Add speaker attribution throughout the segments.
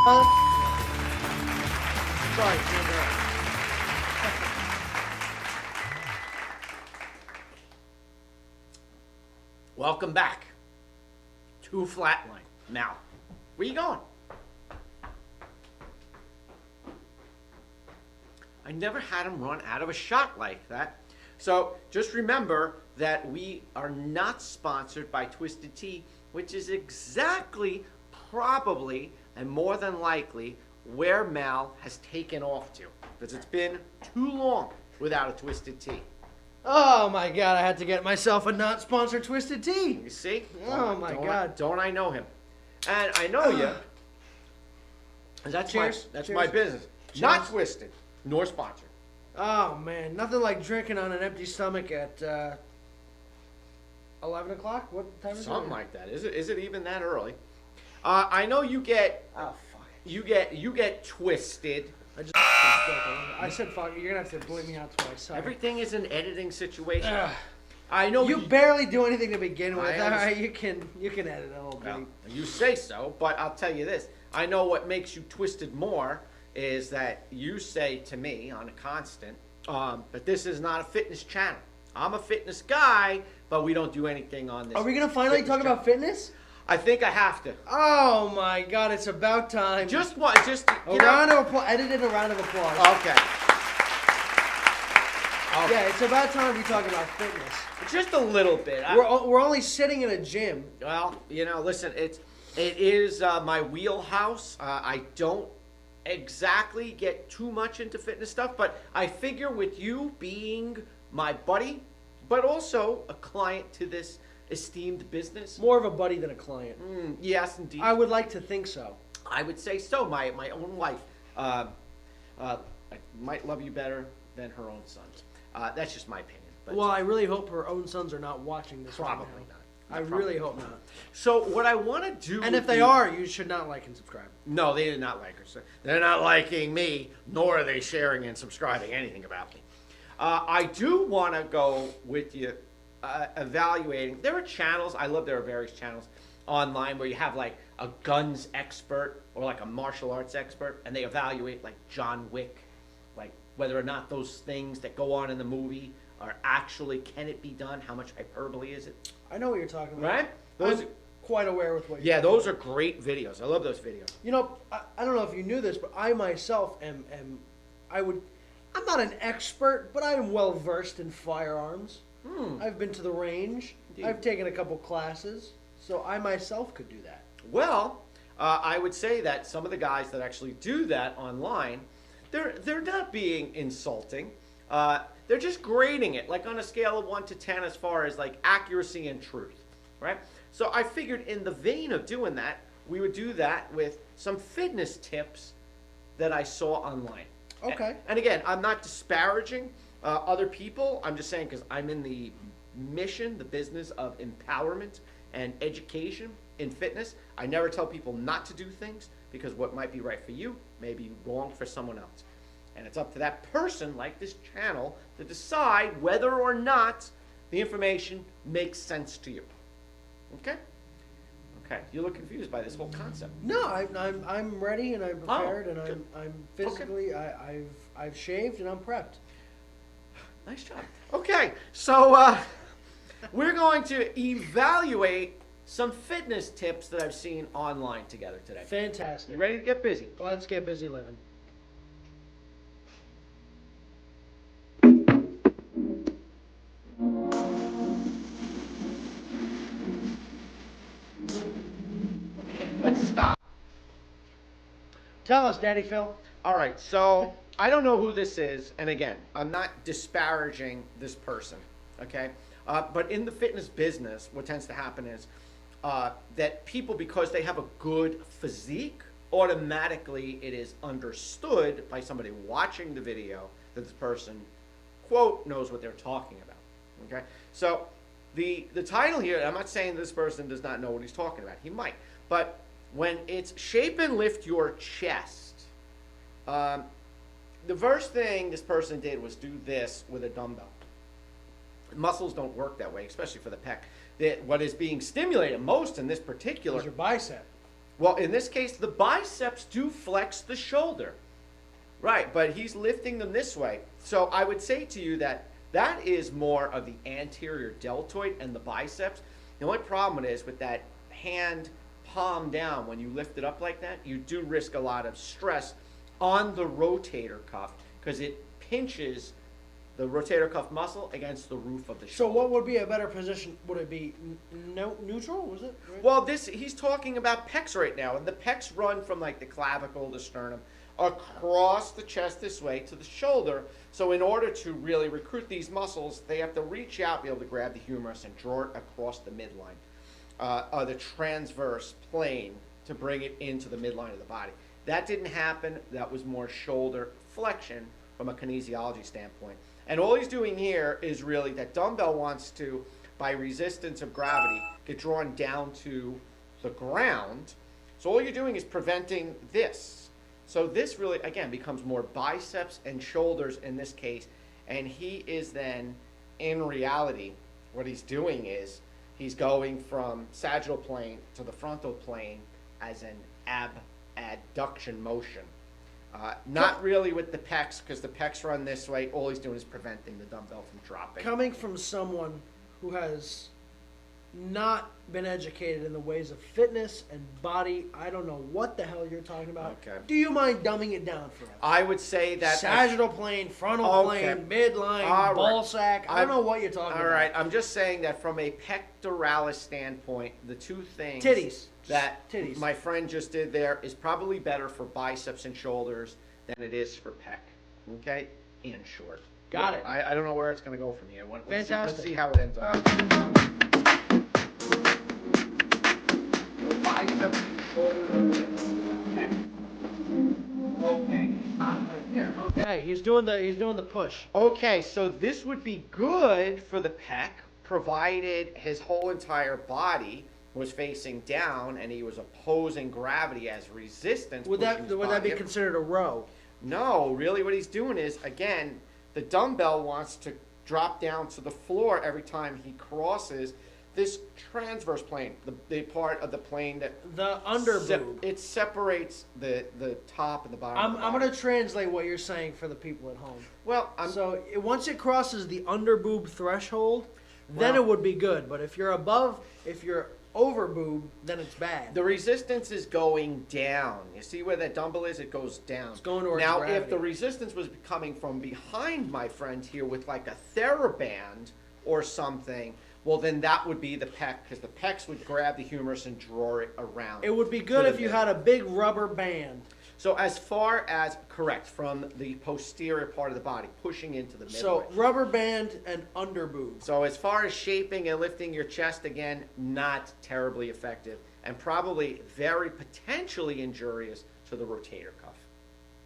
Speaker 1: Sorry, can't do it.
Speaker 2: Welcome back to Flatline. Now, where you going? I never had him run out of a shot like that. So just remember that we are not sponsored by Twisted Tea, which is exactly, probably, and more than likely where Mal has taken off to. Because it's been too long without a Twisted Tea.
Speaker 1: Oh my God! I had to get myself a not sponsored Twisted Tea.
Speaker 2: You see?
Speaker 1: Oh my God!
Speaker 2: Don't I know him? And I know you. That's
Speaker 1: Cheers.
Speaker 2: that's
Speaker 1: Cheers.
Speaker 2: my business.
Speaker 1: Cheers.
Speaker 2: Not Twisted, nor sponsored.
Speaker 1: Oh man, nothing like drinking on an empty stomach at 11 o'clock. What time is it?
Speaker 2: Something like that. Is it even that early? I know you get.
Speaker 1: Oh fuck!
Speaker 2: You get twisted.
Speaker 1: I said fuck. You're gonna have to blame me out twice. Sorry.
Speaker 2: Everything is an editing situation.
Speaker 1: Ugh.
Speaker 2: I know
Speaker 1: You barely do anything to begin with.
Speaker 2: I
Speaker 1: All right,
Speaker 2: understand.
Speaker 1: you can edit a little bit.
Speaker 2: Well, you say so, but I'll tell you this. I know what makes you twisted more is that you say to me on a constant that this is not a fitness channel. I'm a fitness guy, but we don't do anything on this.
Speaker 1: Are we gonna finally
Speaker 2: fitness
Speaker 1: talk
Speaker 2: channel.
Speaker 1: about fitness?
Speaker 2: I think I have to.
Speaker 1: Oh my God! It's about time.
Speaker 2: Just what? Just
Speaker 1: a round of applause. Edited a round of applause.
Speaker 2: Okay.
Speaker 1: Yeah, it's about time we talk about fitness.
Speaker 2: Just a little bit.
Speaker 1: We're only sitting in a gym.
Speaker 2: Well, listen, it is my wheelhouse. I don't exactly get too much into fitness stuff, but I figure with you being my buddy, but also a client to this esteemed business.
Speaker 1: More of a buddy than a client.
Speaker 2: Yes, indeed.
Speaker 1: I would like to think so.
Speaker 2: I would say so. My own wife I might love you better than her own sons. That's just my opinion. But
Speaker 1: Well, I really hope her own sons are not watching this.
Speaker 2: Probably
Speaker 1: right now.
Speaker 2: not.
Speaker 1: I really hope not.
Speaker 2: So what I want to do,
Speaker 1: And if
Speaker 2: with
Speaker 1: they
Speaker 2: you-
Speaker 1: are, you should not like and subscribe.
Speaker 2: No, they did not like her. So they're not liking me, nor are they sharing and subscribing anything about me. I do want to go with you evaluating. There are channels, there are various channels online where you have like a guns expert or like a martial arts expert, and they evaluate like John Wick, like whether or not those things that go on in the movie are actually, can it be done? How much hyperbole is it?
Speaker 1: I know what you're talking about.
Speaker 2: Right? Those
Speaker 1: I'm quite aware with what you're
Speaker 2: Yeah,
Speaker 1: talking
Speaker 2: those are great videos. I love those videos.
Speaker 1: You know, I don't know if you knew this, but I myself am I'm not an expert, but I am well versed in firearms. I've been to the range.
Speaker 2: Indeed.
Speaker 1: I've taken a couple classes, so I myself could do that.
Speaker 2: Well, I would say that some of the guys that actually do that online, they're not being insulting. They're just grading it, like on a scale of 1 to 10 as far as like accuracy and truth, right? So I figured in the vein of doing that, we would do that with some fitness tips that I saw online.
Speaker 1: Okay.
Speaker 2: And again, I'm not disparaging other people. I'm just saying because I'm in the mission, the business of empowerment and education in fitness. I never tell people not to do things because what might be right for you may be wrong for someone else. And it's up to that person, like this channel, to decide whether or not the information makes sense to you. Okay? Okay. You look confused by this whole concept.
Speaker 1: No, I'm ready and I'm prepared and
Speaker 2: good.
Speaker 1: I'm physically I've shaved and I'm prepped.
Speaker 2: Nice job. Okay, so we're going to evaluate some fitness tips that I've seen online together today.
Speaker 1: Fantastic.
Speaker 2: You ready to get busy?
Speaker 1: Let's get busy living.
Speaker 2: Let's stop.
Speaker 1: Tell us, Daddy Phil.
Speaker 2: All right, so I don't know who this is, and again, I'm not disparaging this person, okay? But in the fitness business, what tends to happen is that people, because they have a good physique, automatically it is understood by somebody watching the video that this person, quote, knows what they're talking about, okay? So the title here, I'm not saying this person does not know what he's talking about. He might, but when it's shape and lift your chest, the first thing this person did was do this with a dumbbell. Muscles don't work that way, especially for the pec. What is being stimulated most in this particular
Speaker 1: Is your bicep.
Speaker 2: Well, in this case, the biceps do flex the shoulder. Right, but he's lifting them this way. So I would say to you that that is more of the anterior deltoid and the biceps. The only problem is with that hand palm down, when you lift it up like that, you do risk a lot of stress on the rotator cuff because it pinches the rotator cuff muscle against the roof of the
Speaker 1: So
Speaker 2: shoulder.
Speaker 1: what would be a better position? Would it be neutral? Was it? Right?
Speaker 2: Well, he's talking about pecs right now, and the pecs run from like the clavicle to sternum across the chest this way to the shoulder. So in order to really recruit these muscles, they have to reach out, be able to grab the humerus and draw it across the midline, the transverse plane, to bring it into the midline of the body. That didn't happen. That was more shoulder flexion from a kinesiology standpoint. And all he's doing here is really that dumbbell wants to, by resistance of gravity, get drawn down to the ground. So all you're doing is preventing this. So this really, again, becomes more biceps and shoulders in this case. And he is then, in reality, what he's doing is he's going from sagittal plane to the frontal plane as an abduction motion. Not really with the pecs, because the pecs run this way. All he's doing is preventing the dumbbell from dropping.
Speaker 1: Coming from someone who has not been educated in the ways of fitness and body, I don't know what the hell you're talking about.
Speaker 2: Okay.
Speaker 1: Do you mind dumbing it down for us?
Speaker 2: I would say that
Speaker 1: Sagittal plane, frontal
Speaker 2: Okay.
Speaker 1: plane, midline,
Speaker 2: All
Speaker 1: ball
Speaker 2: right.
Speaker 1: sack. I don't know what you're talking
Speaker 2: All
Speaker 1: about.
Speaker 2: right, I'm just saying that from a pectoralis standpoint, the two things
Speaker 1: Titties.
Speaker 2: that
Speaker 1: Titties.
Speaker 2: my friend just did there is probably better for biceps and shoulders than it is for pec. Okay? In short.
Speaker 1: Got it.
Speaker 2: I don't know where it's going to go from here. Let's
Speaker 1: Fantastic.
Speaker 2: see how it ends up. Biceps, shoulders,
Speaker 1: Okay, he's doing the push.
Speaker 2: Okay, so this would be good for the pec, provided his whole entire body was facing down and he was opposing gravity as resistance.
Speaker 1: Would
Speaker 2: pushing
Speaker 1: that
Speaker 2: his
Speaker 1: would that be
Speaker 2: body.
Speaker 1: considered a row?
Speaker 2: No, really what he's doing is, again, the dumbbell wants to drop down to the floor every time he crosses this transverse plane, the part of the plane that
Speaker 1: The underboob.
Speaker 2: it separates the top and the bottom. of the
Speaker 1: I'm
Speaker 2: body.
Speaker 1: going to translate what you're saying for the people at home.
Speaker 2: Well,
Speaker 1: Once it crosses the underboob threshold, then
Speaker 2: Well-
Speaker 1: it would be good. But if you're over boob, then it's bad.
Speaker 2: the resistance is going down. You see where that dumbbell is? It goes down.
Speaker 1: It's going towards
Speaker 2: now,
Speaker 1: gravity.
Speaker 2: if the resistance was coming from behind my friend here with like a TheraBand or something, well, then that would be the pec, because the pecs would grab the humerus and draw it around.
Speaker 1: It would be good
Speaker 2: to
Speaker 1: if
Speaker 2: the
Speaker 1: you
Speaker 2: mid.
Speaker 1: had a big rubber band.
Speaker 2: So as far as, correct, from the posterior part of the body, pushing into the midline.
Speaker 1: So rubber band and underboob.
Speaker 2: So as far as shaping and lifting your chest, again, not terribly effective, and probably very potentially injurious to the rotator cuff.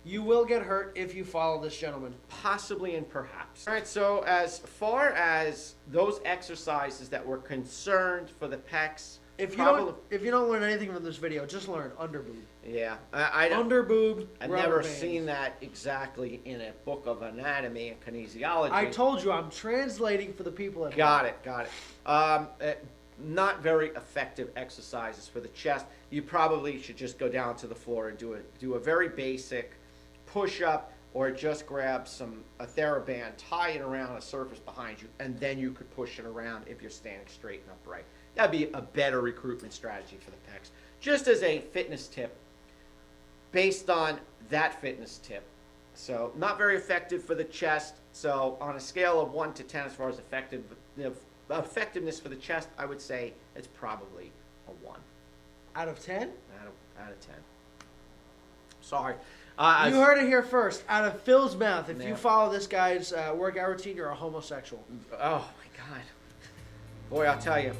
Speaker 1: You will get hurt if you follow this gentleman.
Speaker 2: Possibly and perhaps. All right, so as far as those exercises that were concerned for the pecs,
Speaker 1: If you
Speaker 2: probably,
Speaker 1: don't learn anything from this video, just learn underboob.
Speaker 2: yeah, I don't.
Speaker 1: Underboob.
Speaker 2: I've
Speaker 1: rubber
Speaker 2: never
Speaker 1: bands.
Speaker 2: seen that exactly in a book of anatomy and kinesiology.
Speaker 1: I told you I'm translating for the people at home.
Speaker 2: Got it. Not very effective exercises for the chest. You probably should just go down to the floor and do a very basic push-up, or just grab a TheraBand, tie it around a surface behind you, and then you could push it around if you're standing straight and upright. That'd be a better recruitment strategy for the pecs. Just as a fitness tip, based on that fitness tip. So not very effective for the chest. So on a scale of 1 to 10 as far as effectiveness for the chest, I would say it's probably a 1
Speaker 1: Out of 10?
Speaker 2: out of 10. Sorry.
Speaker 1: You heard it here first. Out of Phil's mouth. If
Speaker 2: Yeah.
Speaker 1: you follow this guy's workout routine, you're a homosexual.
Speaker 2: Oh my God. Boy, I'll tell you,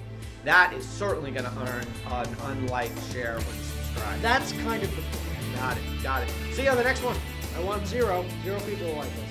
Speaker 2: that is certainly going to earn an unlike, share, when you subscribe.
Speaker 1: That's kind of the point.
Speaker 2: Got it. See you on the next one.
Speaker 1: I want zero people like this.